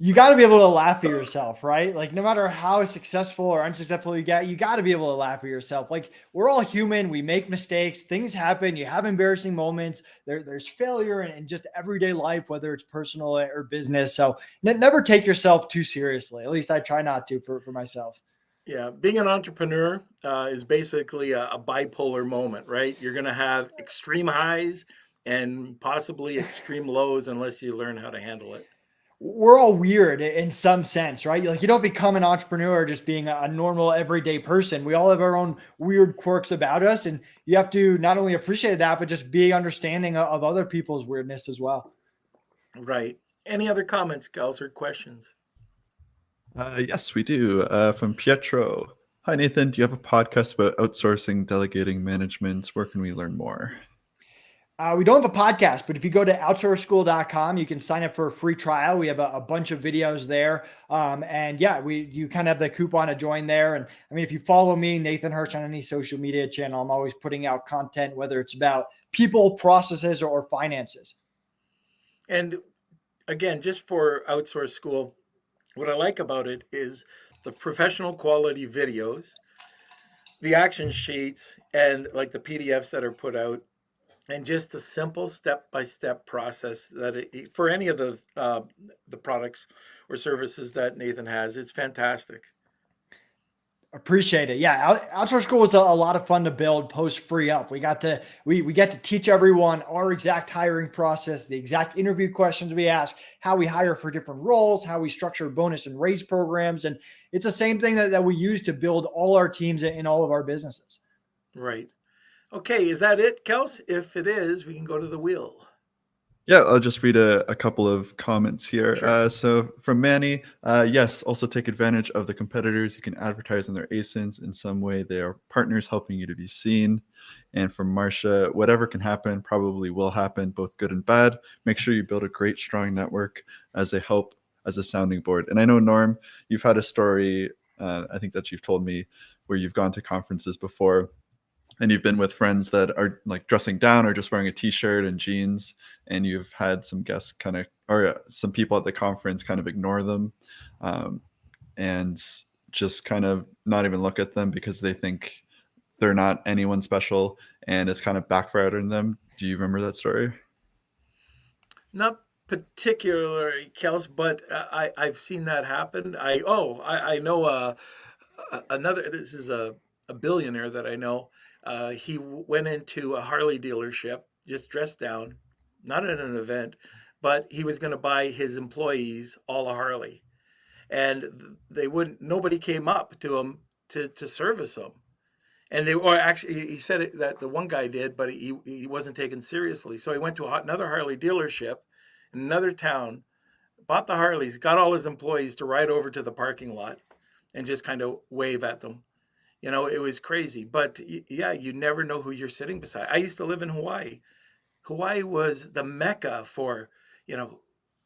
You got to be able to laugh at yourself, right? Like, no matter how successful or unsuccessful you get, you got to be able to laugh at yourself. Like, we're all human. We make mistakes. Things happen. You have embarrassing moments. There's failure in just everyday life, whether it's personal or business. So never take yourself too seriously. At least I try not to for myself. Yeah, being an entrepreneur is basically a bipolar moment, right? You're going to have extreme highs and possibly extreme lows unless you learn how to handle it. We're all weird in some sense, right? Like, you don't become an entrepreneur just being a normal everyday person. We all have our own weird quirks about us, and you have to not only appreciate that, but just be understanding of other people's weirdness as well. Right. Any other comments, gals, or questions? Yes, we do. From Pietro. Hi, Nathan. Do you have a podcast about outsourcing, delegating, management? Where can we learn more? We don't have a podcast, but if you go to outsourceschool.com, you can sign up for a free trial. We have a bunch of videos there. And yeah, you kind of have the coupon to join there. And I mean, if you follow me, Nathan Hirsch, on any social media channel, I'm always putting out content, whether it's about people, processes, or finances. And again, just for Outsource School, what I like about it is the professional quality videos, the action sheets, and like the PDFs that are put out, and just a simple step-by-step process that for any of the products or services that Nathan has, it's fantastic. Appreciate it. Yeah, Outsource School was a lot of fun to build post free up. We get to teach everyone our exact hiring process, the exact interview questions we ask, how we hire for different roles, how we structure bonus and raise programs. And it's the same thing that we use to build all our teams in all of our businesses. Right. Okay, is that it, Kels? If it is, we can go to the wheel. Yeah, I'll just read a couple of comments here. Sure. So from Manny, yes, also take advantage of the competitors. You can advertise on their ASINs in some way. They are partners helping you to be seen. And from Marcia, whatever can happen probably will happen, both good and bad. Make sure you build a great, strong network as a help, as a sounding board. And I know, Norm, you've had a story, I think that you've told me, where you've gone to conferences before and you've been with friends that are like dressing down or just wearing a t-shirt and jeans, and you've had some guests kind of, or some people at the conference kind of ignore them, and just kind of not even look at them because they think they're not anyone special, and it's kind of backfired on them. Do you remember that story? Not particularly, Kels, but I've seen that happen. I know another. This is a billionaire that I know. Went into a Harley dealership, just dressed down, not at an event, but he was going to buy his employees all a Harley, and they wouldn't. Nobody came up to him to service them. And they, or actually, he said that the one guy did, but he wasn't taken seriously. So he went to another Harley dealership in another town, bought the Harleys, got all his employees to ride over to the parking lot and just kind of wave at them. It was crazy. But yeah, you never know who you're sitting beside. I used to live in Hawaii. Hawaii was the mecca for, you know,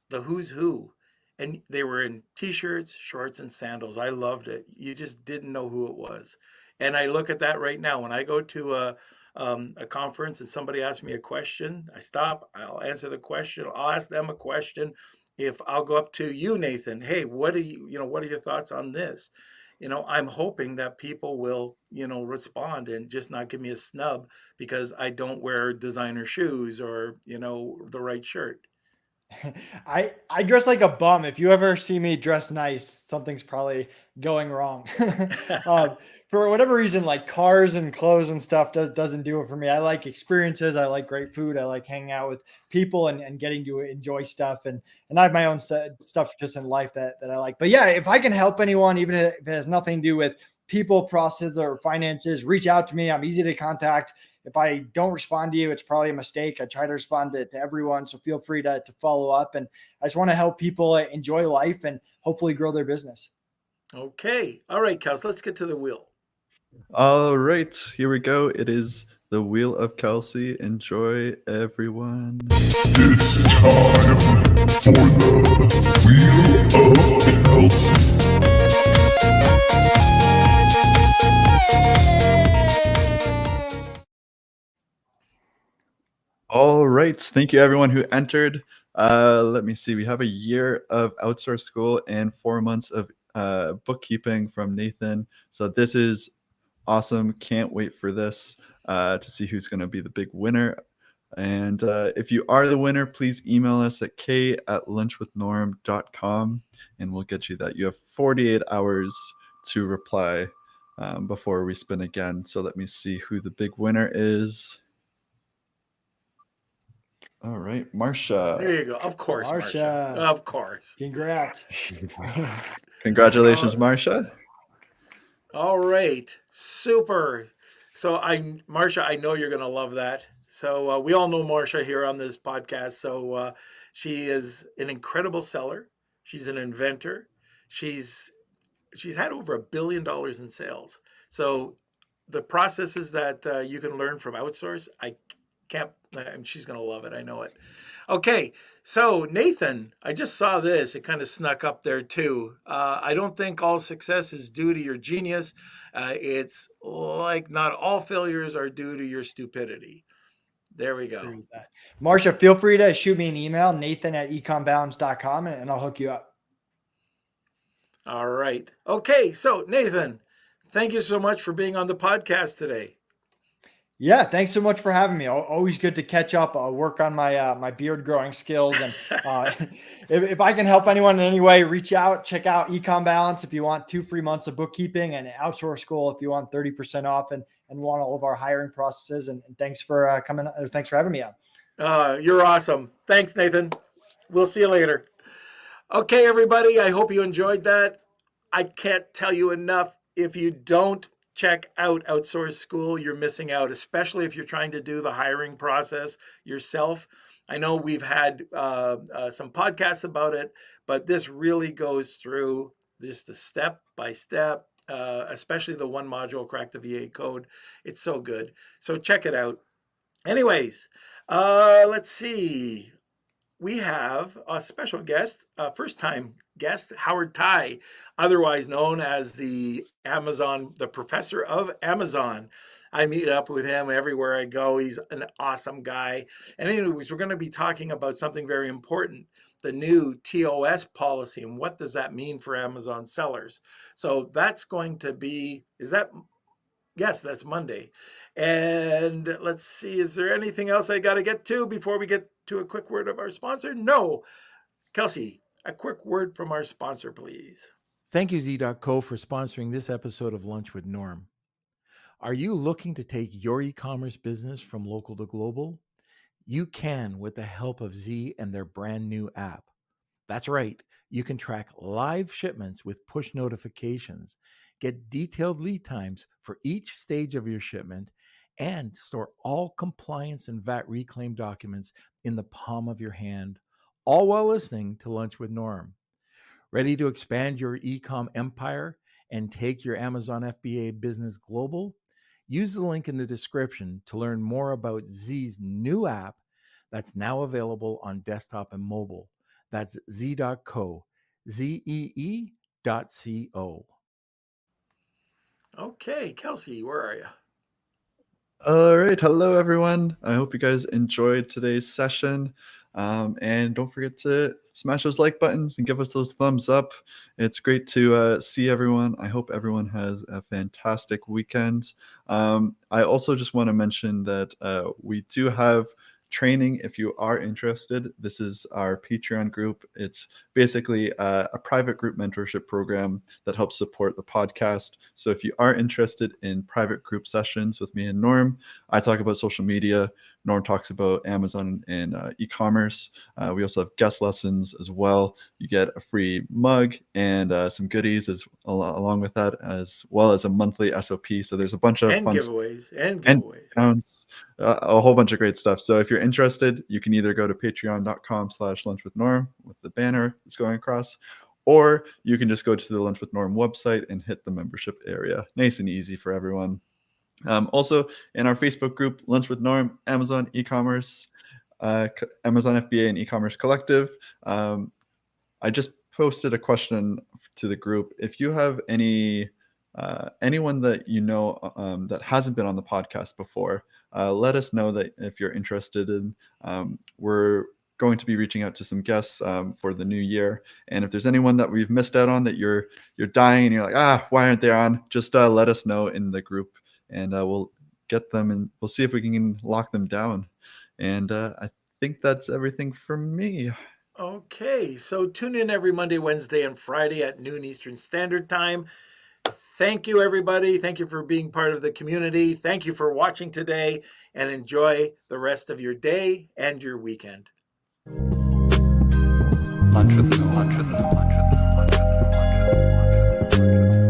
the who's who. And they were in t-shirts, shorts, and sandals. I loved it. You just didn't know who it was. And I look at that right now. When I go to a conference and somebody asks me a question, I stop, I'll answer the question, I'll ask them a question. If I'll go up to you, Nathan, hey, what are your thoughts on this? I'm hoping that people will, respond and just not give me a snub because I don't wear designer shoes or, the right shirt. I dress like a bum. If you ever see me dress nice, something's probably going wrong. For whatever reason, like cars and clothes and stuff doesn't do it for me. I like experiences. I like great food. I like hanging out with people and getting to enjoy stuff. And I have my own stuff just in life that I like. But yeah, if I can help anyone, even if it has nothing to do with people, process, or finances, reach out to me. I'm easy to contact. If I don't respond to you, it's probably a mistake. I try to respond to everyone. So feel free to follow up. And I just want to help people enjoy life and hopefully grow their business. Okay. All right, Kels, let's get to the wheel. All right, here we go. It is the Wheel of Kelsey. Enjoy, everyone. It's time for the Wheel of Kelsey. All right, thank you everyone who entered. Let me see, we have a year of Outsource school and 4 months of bookkeeping from Nathan. So this is awesome. Can't wait for this to see who's going to be the big winner. And if you are the winner, please email us at k@lunchwithnorm.com and we'll get you that. You have 48 hours to reply before we spin again. So let me see who the big winner is. All right, Marcia. There you go. Of course, Marcia. Of course. Congrats. Congratulations, Marcia. All right. Super. So Marcia, I know you're going to love that. So we all know Marcia here on this podcast. So she is an incredible seller. She's an inventor. She's had over $1 billion in sales. So the processes that you can learn from Outsource, she's going to love it. I know it. Okay. So Nathan, I just saw this. It kind of snuck up there too. I don't think all success is due to your genius. It's like not all failures are due to your stupidity. There we go. Marcia, feel free to shoot me an email, nathan@ecombalance.com, and I'll hook you up. All right. Okay. So Nathan, thank you so much for being on the podcast today. Yeah, thanks so much for having me. Always good to catch up, work on my my beard growing skills. And if I can help anyone in any way, reach out, check out EcomBalance if you want 2 free months of bookkeeping, and Outsource School if you want 30% off and want all of our hiring processes. And thanks for thanks for having me on. You're awesome. Thanks, Nathan. We'll see you later. Okay, everybody. I hope you enjoyed that. I can't tell you enough. If you don't check out Outsource School, you're missing out, especially if you're trying to do the hiring process yourself. I know we've had some podcasts about it, but this really goes through just the step by step, especially the one module, Crack the VA Code. It's so good. So check it out. Anyways, let's see. We have a special guest, first-time guest, Howard Tai, otherwise known as the professor of Amazon. I meet up with him everywhere I go. He's an awesome guy. And anyways, we're going to be talking about something very important, the new TOS policy, and what does that mean for Amazon sellers. So that's going to be, yes, that's Monday. And let's see, is there anything else I got to get to before we get to a quick word of our sponsor? No. Kelsey, a quick word from our sponsor, please. Thank you, Z.co, for sponsoring this episode of Lunch with Norm. Are you looking to take your e-commerce business from local to global? You can with the help of Z and their brand new app. That's right. You can track live shipments with push notifications, get detailed lead times for each stage of your shipment, and store all compliance and VAT reclaim documents in the palm of your hand, all while listening to Lunch with Norm. Ready to expand your e-com empire and take your Amazon FBA business global? Use the link in the description to learn more about Z's new app that's now available on desktop and mobile. That's Z.co, ZEE.co. Okay, Kelsey, where are you? All right. Hello, everyone. I hope you guys enjoyed today's session. And don't forget to smash those like buttons and give us those thumbs up. It's great to see everyone. I hope everyone has a fantastic weekend. I also just want to mention that we do have training if you are interested. This is our Patreon group. It's basically a private group mentorship program that helps support the podcast. So if you are interested in private group sessions with me and Norm, I talk about social media. Norm talks about Amazon and e-commerce. We also have guest lessons as well. You get a free mug and some goodies along with that, as well as a monthly SOP. So there's a bunch of And fun giveaways. And discounts, a whole bunch of great stuff. So if you're interested, you can either go to patreon.com/lunchwithnorm with the banner that's going across, or you can just go to the Lunch with Norm website and hit the membership area. Nice and easy for everyone. Also, in our Facebook group, Lunch with Norm, Amazon e-commerce, Amazon FBA and e-commerce collective. I just posted a question to the group. If you have anyone that you know that hasn't been on the podcast before, let us know that if you're interested in. We're going to be reaching out to some guests for the new year, and if there's anyone that we've missed out on that you're dying and you're like, why aren't they on? Just let us know in the group, and we'll get them, and we'll see if we can lock them down. And I think that's everything from me. Okay, so tune in every Monday, Wednesday, and Friday at noon Eastern Standard Time. Thank you, everybody. Thank you for being part of the community. Thank you for watching today, and enjoy the rest of your day and your weekend. Lunch with the